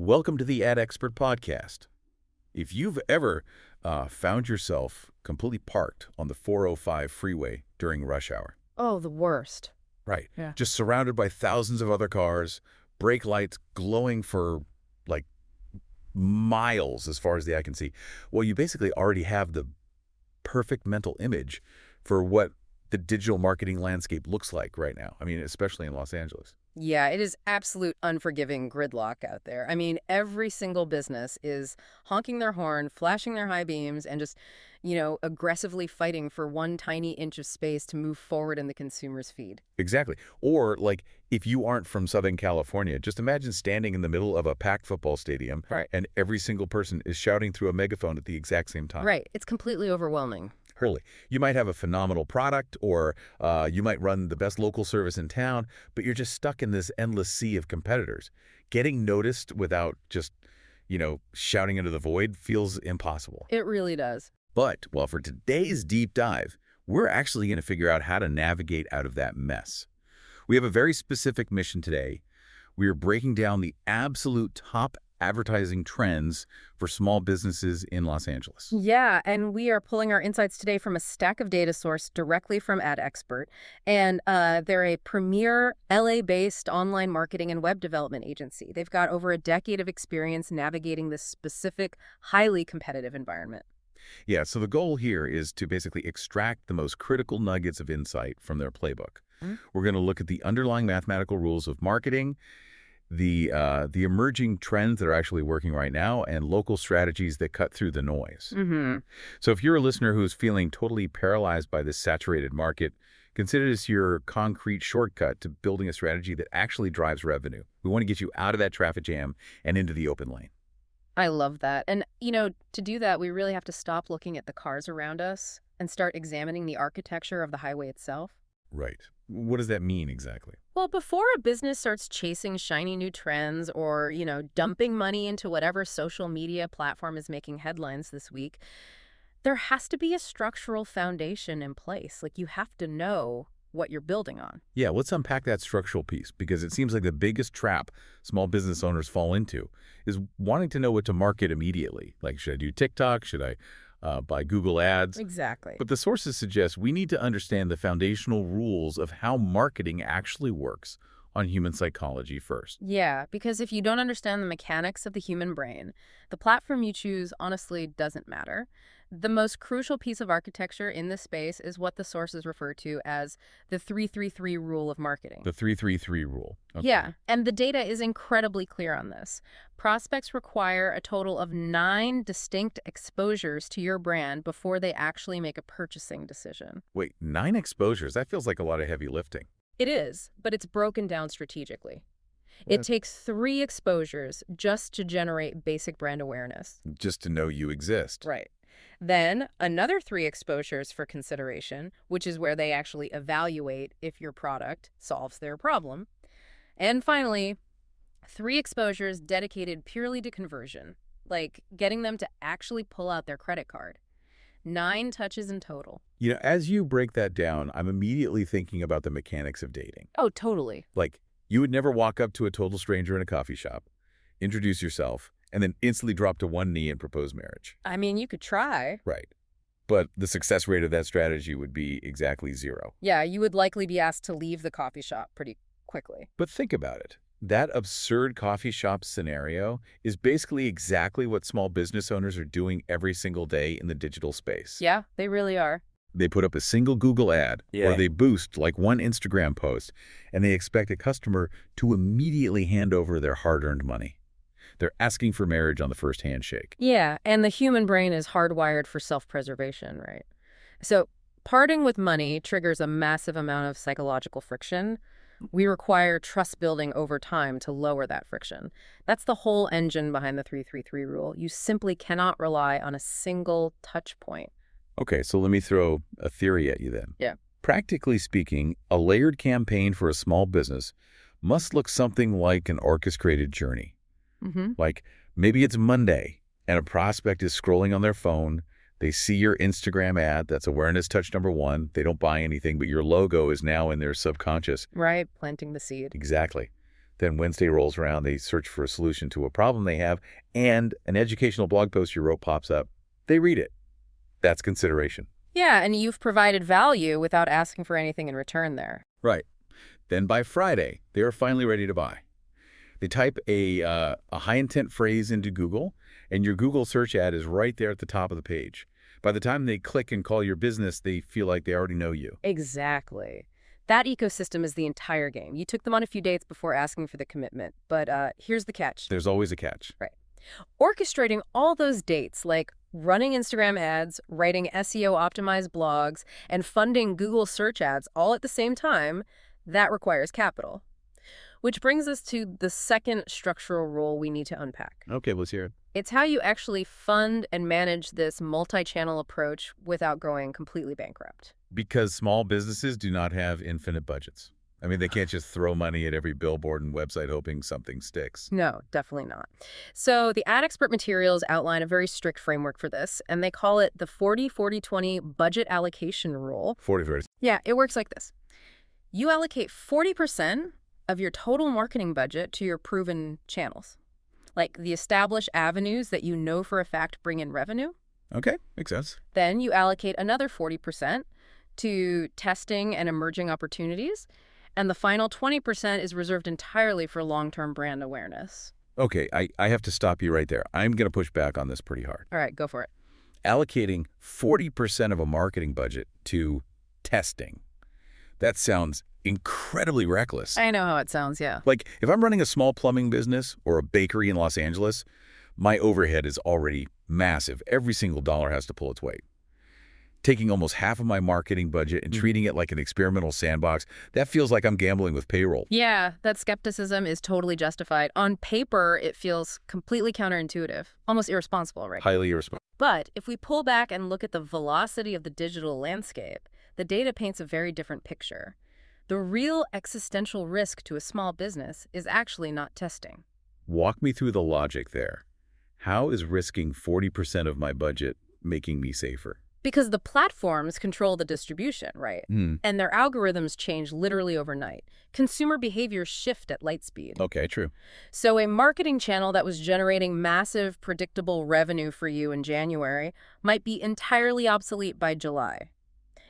Welcome to the Ad Expert Podcast. If you've ever found yourself completely parked on the 405 freeway during rush hour, Oh, the worst. right, Yeah. just surrounded by thousands of other cars, brake lights glowing for like miles as far as the eye can see, well, you basically already have the perfect mental image for what the digital marketing landscape looks like right now. I mean, especially in Los Angeles. Yeah, it is absolute unforgiving gridlock out there. I mean, every single business is honking their horn, flashing their high beams, and just, aggressively fighting for one tiny inch of space to move forward in the consumer's feed. Exactly. Or, like, if you aren't from Southern California, just imagine standing in the middle of a packed football stadium Right. and every single person is shouting through a megaphone at the exact same time. Right. It's completely overwhelming. Hurley, you might have a phenomenal product or you might run the best local service in town, but you're just stuck in this endless sea of competitors. Getting noticed without just, shouting into the void feels impossible. It really does. But, well, for today's deep dive, we're actually going to figure out how to navigate out of that mess. We have a very specific mission today. We are breaking down the absolute top advertising trends for small businesses in Los Angeles. Yeah, and we are pulling our insights today from a stack of data sourced directly from Ad Expert. And they're a premier LA-based online marketing and web development agency. They've got over a decade of experience navigating this specific, highly competitive environment. Yeah, so the goal here is to basically extract the most critical nuggets of insight from their playbook. We're going to look at the underlying mathematical rules of marketing, the emerging trends that are actually working right now, and local strategies that cut through the noise. So if you're a listener who's feeling totally paralyzed by this saturated market, consider this your concrete shortcut to building a strategy that actually drives revenue. We want to get you out of that traffic jam and into the open lane. I love that. And, to do that, we really have to stop looking at the cars around us and start examining the architecture of the highway itself. Right. What does that mean exactly? Well, before a business starts chasing shiny new trends or, dumping money into whatever social media platform is making headlines this week, there has to be a structural foundation in place. Like, you have to know what you're building on. Yeah, let's unpack that structural piece, because it seems like the biggest trap small business owners fall into is wanting to know what to market immediately. Like, should I do TikTok? Should I buy Google Ads? Exactly. But the sources suggest we need to understand the foundational rules of how marketing actually works on human psychology first. Yeah, because if you don't understand the mechanics of the human brain, the platform you choose honestly doesn't matter. The most crucial piece of architecture in this space is what the sources refer to as the 333 rule of marketing. The 333 rule. Okay. Yeah, and the data is incredibly clear on this. Prospects require a total of 9 distinct exposures to your brand before they actually make a purchasing decision. Wait, 9 exposures? That feels like a lot of heavy lifting. It is, but it's broken down strategically. It takes 3 exposures just to generate basic brand awareness. Just to know you exist. Right. Then another 3 exposures for consideration, which is where they actually evaluate if your product solves their problem. And finally, 3 exposures dedicated purely to conversion, like getting them to actually pull out their credit card. 9 touches in total. As you break that down, I'm immediately thinking about the mechanics of dating. Oh, totally. Like, you would never walk up to a total stranger in a coffee shop, introduce yourself, and then instantly drop to one knee and propose marriage. I mean, you could try. Right. But the success rate of that strategy would be exactly 0. Yeah, you would likely be asked to leave the coffee shop pretty quickly. But think about it. That absurd coffee shop scenario is basically exactly what small business owners are doing every single day in the digital space. Yeah, they really are. They put up a single Google ad, or they boost like one Instagram post, and they expect a customer to immediately hand over their hard-earned money. They're asking for marriage on the first handshake. Yeah, and the human brain is hardwired for self-preservation, right? So parting with money triggers a massive amount of psychological friction. We require trust building over time to lower that friction. That's the whole engine behind the 333 rule. You simply cannot rely on a single touch point. Okay, so let me throw a theory at you then. Yeah. Practically speaking, a layered campaign for a small business must look something like an orchestrated journey. Like, maybe it's Monday and a prospect is scrolling on their phone. They see your Instagram ad. That's awareness touch number 1. They don't buy anything, but your logo is now in their subconscious. Right, planting the seed. Exactly. Then Wednesday rolls around, they search for a solution to a problem they have, and an educational blog post you wrote pops up. They read it. That's consideration. Yeah, and you've provided value without asking for anything in return there. Right. Then by Friday, they are finally ready to buy. They type a high-intent phrase into Google, and your Google search ad is right there at the top of the page. By the time they click and call your business, they feel like they already know you. Exactly. That ecosystem is the entire game. You took them on a few dates before asking for the commitment, but here's the catch. There's always a catch. Right. Orchestrating all those dates, like running Instagram ads, writing SEO-optimized blogs, and funding Google search ads all at the same time, that requires capital. Which brings us to the second structural rule we need to unpack. Okay, let's hear it. It's how you actually fund and manage this multi-channel approach without going completely bankrupt. Because small businesses do not have infinite budgets. I mean, they can't just throw money at every billboard and website hoping something sticks. No, definitely not. So the Ad Expert materials outline a very strict framework for this, and they call it the 40-40-20 budget allocation rule. 40-40. Yeah, it works like this. You allocate 40% of your total marketing budget to your proven channels, like the established avenues that you know for a fact bring in revenue. Okay, makes sense. Then you allocate another 40% to testing and emerging opportunities, and the final 20% is reserved entirely for long-term brand awareness. Okay, I have to stop you right there. I'm going to push back on this pretty hard. All right, go for it. Allocating 40% of a marketing budget to testing. That sounds incredibly reckless. I know how it sounds, yeah. Like, if I'm running a small plumbing business or a bakery in Los Angeles, my overhead is already massive. Every single dollar has to pull its weight. Taking almost half of my marketing budget and treating it like an experimental sandbox, that feels like I'm gambling with payroll. Yeah, that skepticism is totally justified. On paper, it feels completely counterintuitive, almost irresponsible, right? Highly irresponsible. But if we pull back and look at the velocity of the digital landscape, the data paints a very different picture. The real existential risk to a small business is actually not testing. Walk me through the logic there. How is risking 40% of my budget making me safer? Because the platforms control the distribution, right? And their algorithms change literally overnight. Consumer behaviors shift at light speed. Okay, true. So a marketing channel that was generating massive, predictable revenue for you in January might be entirely obsolete by July.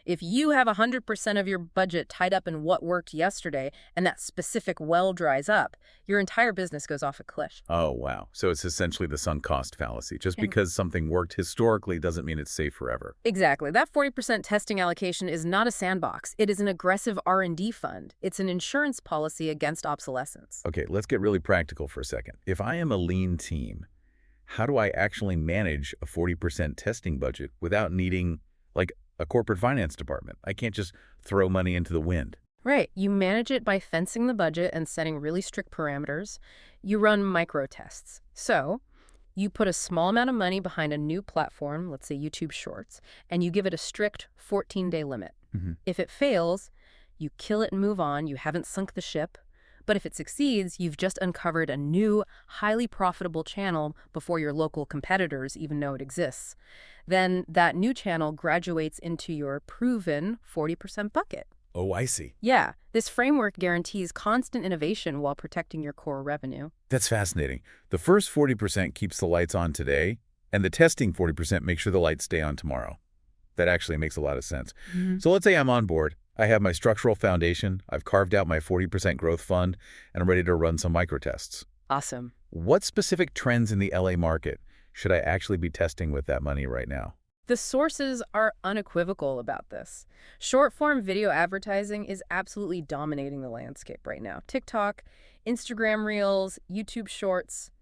If you have 100% of your budget tied up in what worked yesterday and that specific well dries up, your entire business goes off a cliff. Oh, wow. So it's essentially the sunk cost fallacy. Just because something worked historically doesn't mean it's safe forever. Exactly. That 40% testing allocation is not a sandbox. It is an aggressive R&D fund. It's an insurance policy against obsolescence. Okay, let's get really practical for a second. If I am a lean team, how do I actually manage a 40% testing budget without needing, like, a corporate finance department? I can't just throw money into the wind. Right. You manage it by fencing the budget and setting really strict parameters. You run micro tests. So you put a small amount of money behind a new platform, let's say YouTube Shorts, and you give it a strict 14-day limit. If it fails, you kill it and move on. You haven't sunk the ship. But if it succeeds, you've just uncovered a new, highly profitable channel before your local competitors even know it exists. Then that new channel graduates into your proven 40% bucket. Oh, I see. Yeah, this framework guarantees constant innovation while protecting your core revenue. That's fascinating. The first 40% keeps the lights on today, and the testing 40% makes sure the lights stay on tomorrow. That actually makes a lot of sense. So let's say I'm on board. I have my structural foundation, I've carved out my 40% growth fund, and I'm ready to run some microtests. Awesome. What specific trends in the LA market should I actually be testing with that money right now? The sources are unequivocal about this. Short-form video advertising is absolutely dominating the landscape right now. TikTok, Instagram Reels, YouTube Shorts.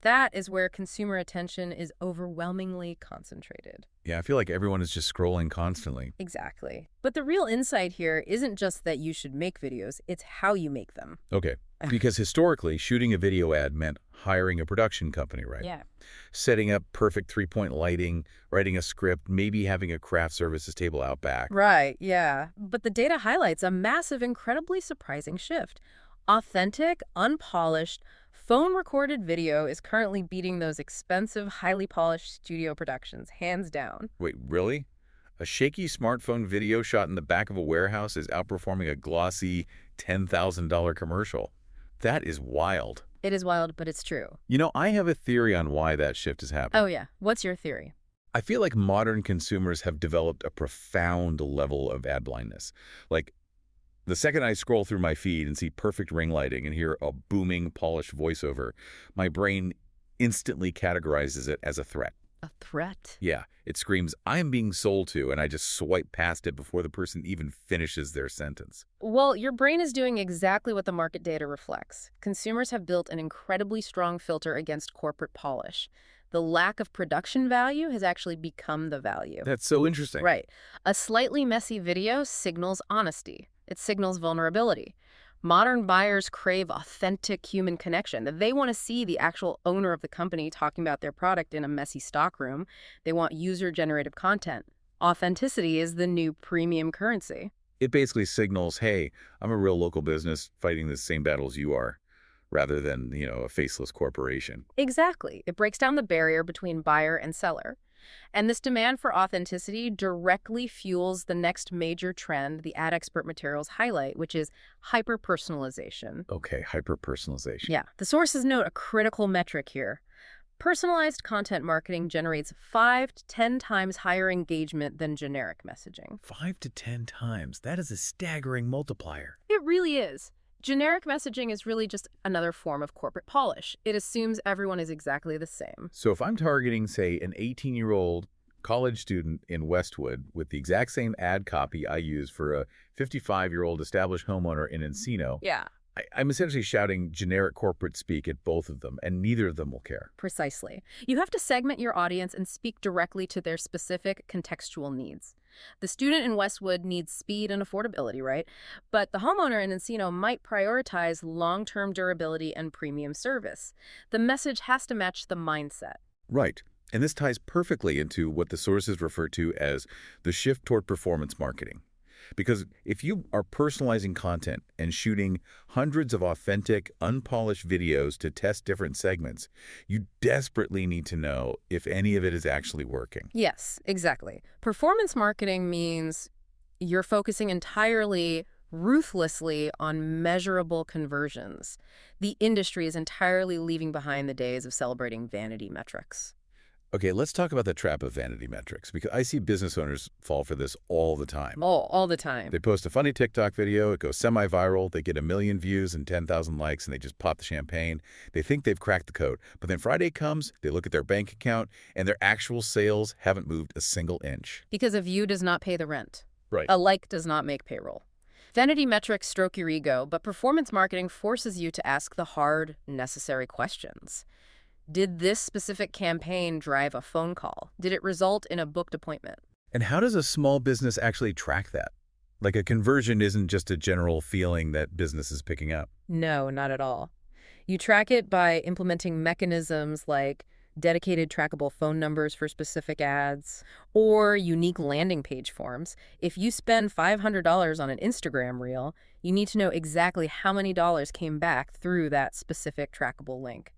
That is where consumer attention is overwhelmingly concentrated. Yeah, I feel like everyone is just scrolling constantly. Exactly. But the real insight here isn't just that you should make videos, it's how you make them. Okay, because historically, shooting a video ad meant hiring a production company, right? Yeah. Setting up perfect three-point lighting, writing a script, maybe having a craft services table out back. Right, yeah. But the data highlights a massive, incredibly surprising shift. Authentic, unpolished, phone-recorded video is currently beating those expensive, highly polished studio productions, hands down. Wait, really? A shaky smartphone video shot in the back of a warehouse is outperforming a glossy $10,000 commercial. That is wild. It is wild, but it's true. You know, I have a theory on why that shift is happening. Oh, yeah. What's your theory? I feel like modern consumers have developed a profound level of ad blindness. Like, the second I scroll through my feed and see perfect ring lighting and hear a booming, polished voiceover, my brain instantly categorizes it as a threat. A threat? Yeah, it screams, I'm being sold to, and I just swipe past it before the person even finishes their sentence. Well, your brain is doing exactly what the market data reflects. Consumers have built an incredibly strong filter against corporate polish. The lack of production value has actually become the value. That's so interesting. Right. A slightly messy video signals honesty. It signals vulnerability. Modern buyers crave authentic human connection. They want to see the actual owner of the company talking about their product in a messy stockroom. They want user-generated content. Authenticity is the new premium currency. It basically signals, hey, I'm a real local business fighting the same battles you are, rather than, a faceless corporation. Exactly. It breaks down the barrier between buyer and seller. And this demand for authenticity directly fuels the next major trend the ad expert materials highlight, which is hyper-personalization. Okay, hyper-personalization. Yeah. The sources note a critical metric here. Personalized content marketing generates 5 to 10 times higher engagement than generic messaging. 5 to 10 times. That is a staggering multiplier. It really is. Generic messaging is really just another form of corporate polish. It assumes everyone is exactly the same. So if I'm targeting, say, an 18-year-old college student in Westwood with the exact same ad copy I use for a 55-year-old established homeowner in Encino, Yeah. I'm essentially shouting generic corporate speak at both of them, and neither of them will care. Precisely. You have to segment your audience and speak directly to their specific contextual needs. The student in Westwood needs speed and affordability, right? But the homeowner in Encino might prioritize long-term durability and premium service. The message has to match the mindset. Right. And this ties perfectly into what the sources refer to as the shift toward performance marketing. Because if you are personalizing content and shooting hundreds of authentic, unpolished videos to test different segments, you desperately need to know if any of it is actually working. Yes, exactly. Performance marketing means you're focusing entirely, ruthlessly on measurable conversions. The industry is entirely leaving behind the days of celebrating vanity metrics. Okay, let's talk about the trap of vanity metrics, because I see business owners fall for this all the time. Oh, all the time. They post a funny TikTok video, it goes semi-viral, they get 1 million views and 10,000 likes, and they just pop the champagne. They think they've cracked the code. But then Friday comes, they look at their bank account, and their actual sales haven't moved a single inch. Because a view does not pay the rent. Right. A like does not make payroll. Vanity metrics stroke your ego, but performance marketing forces you to ask the hard, necessary questions. Did this specific campaign drive a phone call? Did it result in a booked appointment? And how does a small business actually track that? Like, a conversion isn't just a general feeling that business is picking up. No, not at all. You track it by implementing mechanisms like dedicated trackable phone numbers for specific ads or unique landing page forms. If you spend $500 on an Instagram reel, you need to know exactly how many dollars came back through that specific trackable link.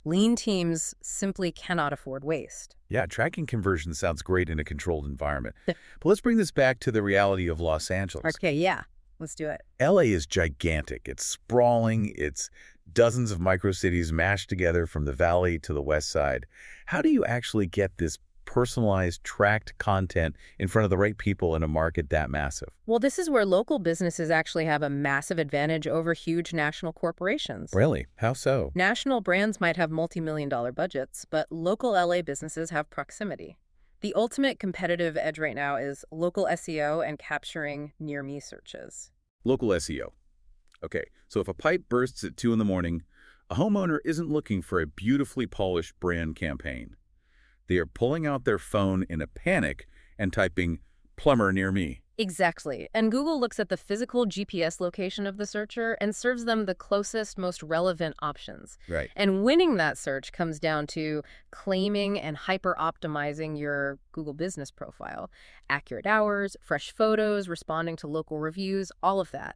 Lean teams simply cannot afford waste. Yeah, tracking conversions sounds great in a controlled environment. But let's bring this back to the reality of Los Angeles. Okay, yeah, let's do it. LA is gigantic. It's sprawling. It's dozens of microcities mashed together from the valley to the west side. How do you actually get this personalized, tracked content in front of the right people in a market that massive? Well, this is where local businesses actually have a massive advantage over huge national corporations. Really? How so? National brands might have multi-million-dollar budgets, but local LA businesses have proximity. The ultimate competitive edge right now is local SEO and capturing near-me searches. Local SEO. Okay, so if a pipe bursts at 2 in the morning, a homeowner isn't looking for a beautifully polished brand campaign. They are pulling out their phone in a panic and typing, "plumber near me." Exactly. And Google looks at the physical GPS location of the searcher and serves them the closest, most relevant options. Right. And winning that search comes down to claiming and hyper-optimizing your Google business profile. Accurate hours, fresh photos, responding to local reviews, all of that.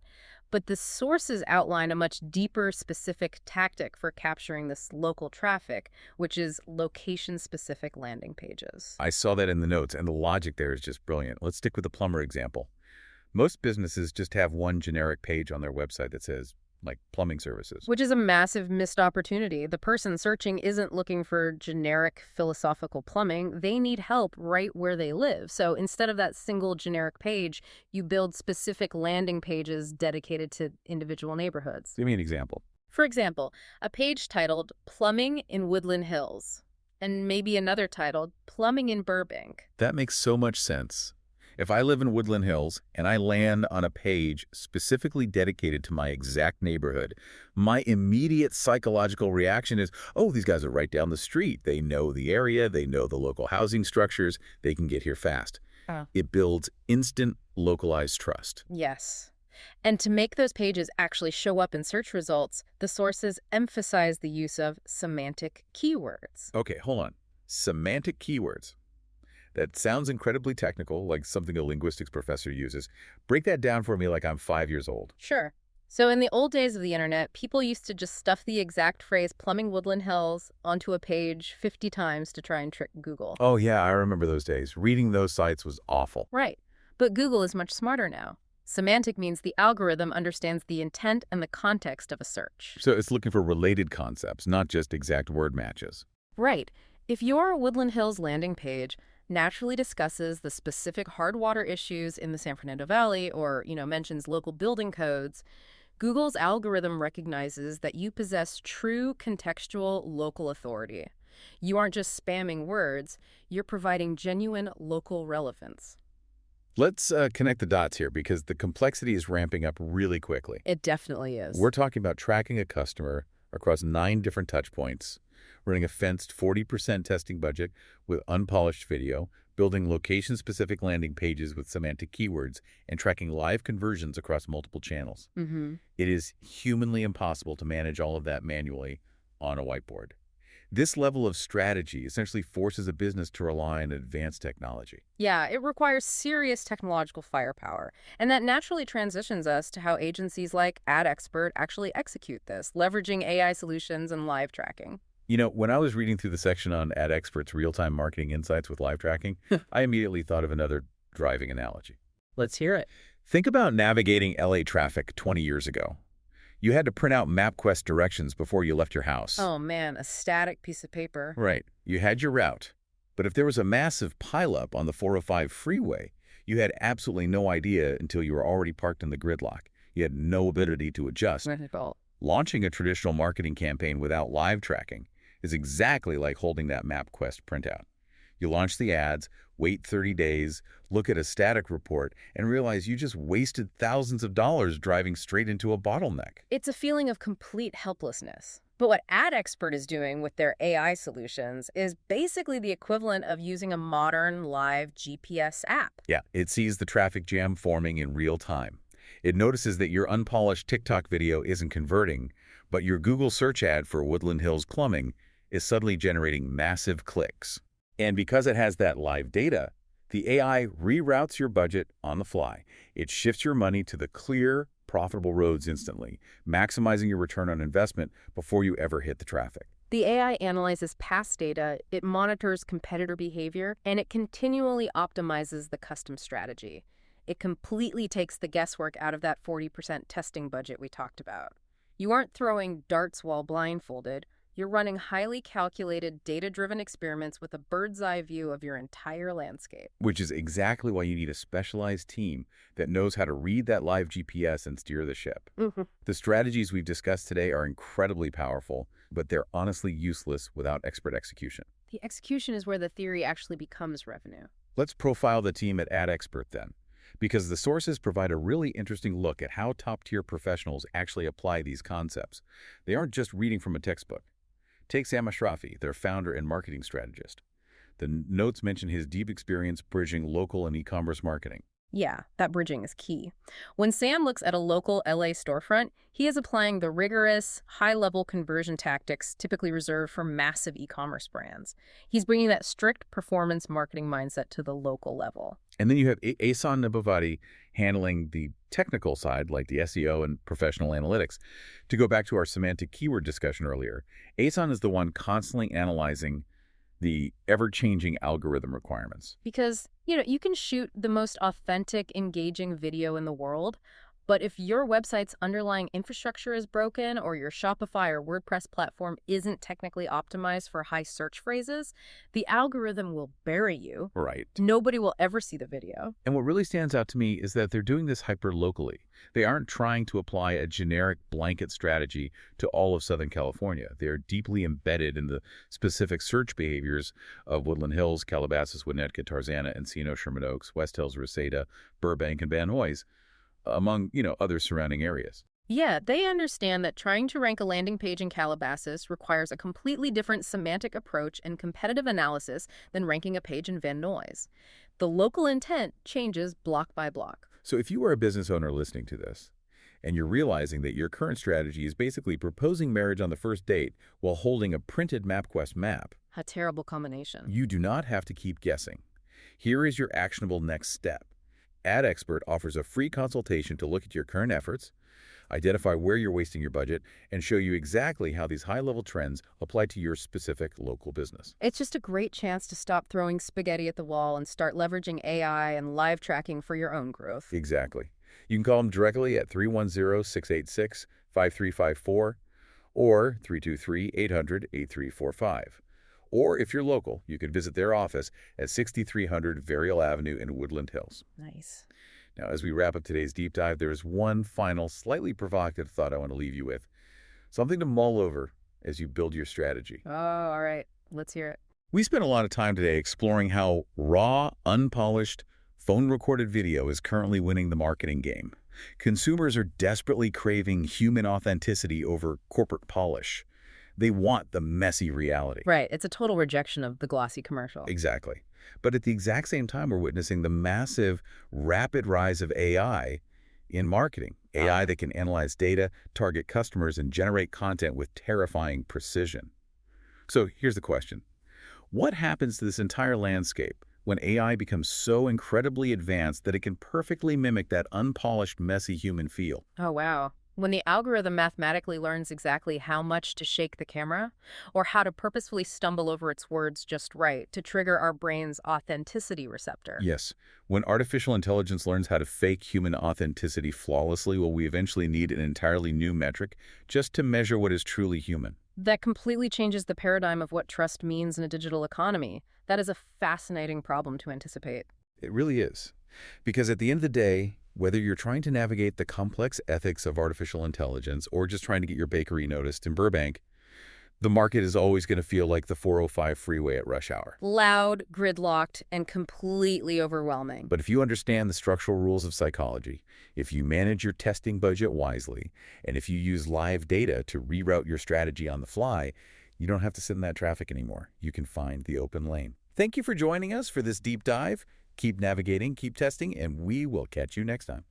But the sources outline a much deeper specific tactic for capturing this local traffic, which is location-specific landing pages. I saw that in the notes, and the logic there is just brilliant. Let's stick with the plumber example. Most businesses just have one generic page on their website that says, like plumbing services. Which is a massive missed opportunity. The person searching isn't looking for generic philosophical plumbing. They need help right where they live. So instead of that single generic page, you build specific landing pages dedicated to individual neighborhoods. Give me an example. For example, a page titled Plumbing in Woodland Hills, and maybe another titled Plumbing in Burbank. That makes so much sense. If I live in Woodland Hills and I land on a page specifically dedicated to my exact neighborhood, my immediate psychological reaction is, oh, these guys are right down the street. They know the area. They know the local housing structures. They can get here fast. Oh. It builds instant localized trust. Yes. And to make those pages actually show up in search results, the sources emphasize the use of semantic keywords. Okay, hold on. Semantic keywords. That sounds incredibly technical, like something a linguistics professor uses. Break that down for me like I'm 5 years old. Sure. So in the old days of the internet, people used to just stuff the exact phrase plumbing Woodland Hills onto a page 50 times to try and trick Google. Oh yeah, I remember those days. Reading those sites was awful. Right. But Google is much smarter now. Semantic means the algorithm understands the intent and the context of a search. So it's looking for related concepts, not just exact word matches. Right. If your Woodland Hills landing page naturally discusses the specific hard water issues in the San Fernando Valley or, mentions local building codes, Google's algorithm recognizes that you possess true contextual local authority. You aren't just spamming words, you're providing genuine local relevance. Let's connect the dots here because the complexity is ramping up really quickly. It definitely is. We're talking about tracking a customer across 9 different touch points, running a fenced 40% testing budget with unpolished video, building location-specific landing pages with semantic keywords, and tracking live conversions across multiple channels. It is humanly impossible to manage all of that manually on a whiteboard. This level of strategy essentially forces a business to rely on advanced technology. Yeah, it requires serious technological firepower. And that naturally transitions us to how agencies like AdExpert actually execute this, leveraging AI solutions and live tracking. When I was reading through the section on AdExpert's real-time marketing insights with live tracking, I immediately thought of another driving analogy. Let's hear it. Think about navigating LA traffic 20 years ago. You had to print out MapQuest directions before you left your house. Oh man, a static piece of paper. Right. You had your route. But if there was a massive pileup on the 405 freeway, you had absolutely no idea until you were already parked in the gridlock. You had no ability to adjust. Launching a traditional marketing campaign without live tracking is exactly like holding that MapQuest printout. You launch the ads, wait 30 days, look at a static report, and realize you just wasted thousands of dollars driving straight into a bottleneck. It's a feeling of complete helplessness. But what AdExpert is doing with their AI solutions is basically the equivalent of using a modern live GPS app. Yeah, it sees the traffic jam forming in real time. It notices that your unpolished TikTok video isn't converting, but your Google search ad for Woodland Hills plumbing is suddenly generating massive clicks. And because it has that live data, the AI reroutes your budget on the fly. It shifts your money to the clear, profitable roads instantly, maximizing your return on investment before you ever hit the traffic. The AI analyzes past data, it monitors competitor behavior, and it continually optimizes the custom strategy. It completely takes the guesswork out of that 40% testing budget we talked about. You aren't throwing darts while blindfolded. You're running highly calculated, data-driven experiments with a bird's-eye view of your entire landscape. Which is exactly why you need a specialized team that knows how to read that live GPS and steer the ship. The strategies we've discussed today are incredibly powerful, but they're honestly useless without expert execution. The execution is where the theory actually becomes revenue. Let's profile the team at AdExpert then, because the sources provide a really interesting look at how top-tier professionals actually apply these concepts. They aren't just reading from a textbook. Take Sam Ashrafi, their founder and marketing strategist. The notes mention his deep experience bridging local and e-commerce marketing. Yeah, that bridging is key. When Sam looks at a local LA storefront, he is applying the rigorous, high-level conversion tactics typically reserved for massive e-commerce brands. He's bringing that strict performance marketing mindset to the local level. And then you have Ehsan Nabavadi handling the technical side, like the SEO and professional analytics. To go back to our semantic keyword discussion earlier, Ehsan is the one constantly analyzing the ever-changing algorithm requirements. Because, you can shoot the most authentic, engaging video in the world, But if your website's underlying infrastructure is broken or your Shopify or WordPress platform isn't technically optimized for high search phrases, the algorithm will bury you. Right. Nobody will ever see the video. And what really stands out to me is that they're doing this hyper-locally. They aren't trying to apply a generic blanket strategy to all of Southern California. They're deeply embedded in the specific search behaviors of Woodland Hills, Calabasas, Winnetka, Tarzana, Encino, Sherman Oaks, West Hills, Reseda, Burbank, and Van Nuys, among, other surrounding areas. Yeah, they understand that trying to rank a landing page in Calabasas requires a completely different semantic approach and competitive analysis than ranking a page in Van Nuys. The local intent changes block by block. So if you are a business owner listening to this, and you're realizing that your current strategy is basically proposing marriage on the first date while holding a printed MapQuest map, A terrible combination. you do not have to keep guessing. Here is your actionable next step. AdExpert offers a free consultation to look at your current efforts, identify where you're wasting your budget, and show you exactly how these high-level trends apply to your specific local business. It's just a great chance to stop throwing spaghetti at the wall and start leveraging AI and live tracking for your own growth. Exactly. You can call them directly at 310-686-5354 or 323-800-8345. Or if you're local, you can visit their office at 6300 Varial Avenue in Woodland Hills. Nice. Now, as we wrap up today's deep dive, there is one final, slightly provocative thought I want to leave you with. Something to mull over as you build your strategy. Oh, all right. Let's hear it. We spent a lot of time today exploring how raw, unpolished, phone-recorded video is currently winning the marketing game. Consumers are desperately craving human authenticity over corporate polish. They want the messy reality. Right. It's a total rejection of the glossy commercial. Exactly. But at the exact same time, we're witnessing the massive, rapid rise of AI in marketing. AI that can analyze data, target customers, and generate content with terrifying precision. So here's the question. What happens to this entire landscape when AI becomes so incredibly advanced that it can perfectly mimic that unpolished, messy human feel? Oh, wow. When the algorithm mathematically learns exactly how much to shake the camera or how to purposefully stumble over its words just right to trigger our brain's authenticity receptor. Yes. When artificial intelligence learns how to fake human authenticity flawlessly, will we eventually need an entirely new metric just to measure what is truly human? That completely changes the paradigm of what trust means in a digital economy. That is a fascinating problem to anticipate. It really is. Because at the end of the day, whether you're trying to navigate the complex ethics of artificial intelligence or just trying to get your bakery noticed in Burbank, the market is always going to feel like the 405 freeway at rush hour. Loud, gridlocked, and completely overwhelming. But if you understand the structural rules of psychology, if you manage your testing budget wisely, and if you use live data to reroute your strategy on the fly, you don't have to sit in that traffic anymore. You can find the open lane. Thank you for joining us for this deep dive. Keep navigating, keep testing, and we will catch you next time.